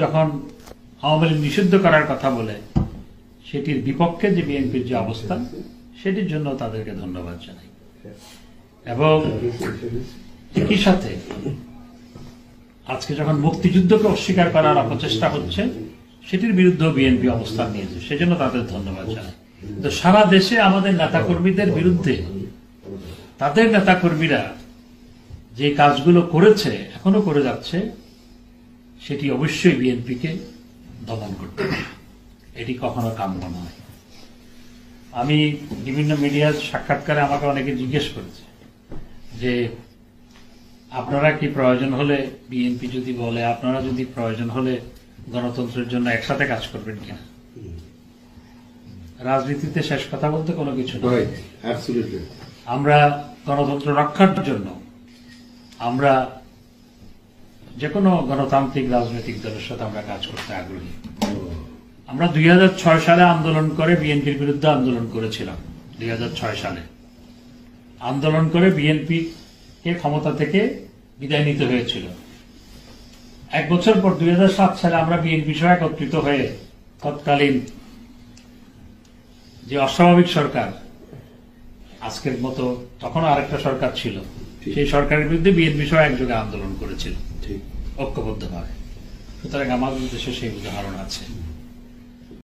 যখন আওয়ামী লীগ নিষিদ্ধ করার কথা বলে সেটির বিপক্ষে যে বিএনপির যে অবস্থান, সেটির জন্য তাদেরকে ধন্যবাদ জানাই। এবং একই সাথে আজকে যখন মুক্তিযুদ্ধকে অস্বীকার করার অপচেষ্টা হচ্ছে, সেটির বিরুদ্ধে বিএনপি অবস্থান নিয়েছে, সেজন্য তাদের ধন্যবাদ জানাই। তো সারা দেশে আমাদের নেতাকর্মীদের বিরুদ্ধে তাদের নেতাকর্মীরা যে কাজগুলো করেছে, এখনো করে যাচ্ছে, সেটি অবশ্যই বিএনপিকে দমন করতে হবে। এটি কখনো কাম্য নয়। আমি বিভিন্ন মিডিয়ার সাক্ষাৎকারে আমাকে অনেকে জিজ্ঞেস করেছে যে আপনারা কি প্রয়োজন হলে, বিএনপি যদি বলে আপনারা যদি প্রয়োজন হলে গণতন্ত্রের জন্য একসাথে কাজ করবেন কিনা। রাজনীতিতে শেষ কথা বলতে কোনো কিছু নয়। আমরা গণতন্ত্র রক্ষার জন্য আমরা যে কোনো গণতান্ত্রিক রাজনৈতিক দলের সাথে আমরা কাজ করতে আগ্রহী। আমরা 2006 সালে আন্দোলন করে বিএনপির বিরুদ্ধে আন্দোলন করেছিলাম। 2006 সালে আন্দোলন করে বিএনপি কে ক্ষমতা থেকে বিদায় নিতে হয়েছিল। এক বছর পর 2007 সালে আমরা বিএনপি সহ একত্রিত হয়ে তৎকালীন যে অস্বাভাবিক সরকার, আজকের মতো তখন আরেকটা সরকার ছিল, সেই সরকারের বিরুদ্ধে বিএনপি সহ একযোগে আন্দোলন করেছিল ঐক্যবদ্ধভাবে। সুতরাং আমাদের দেশে সেই উদাহরণ আছে।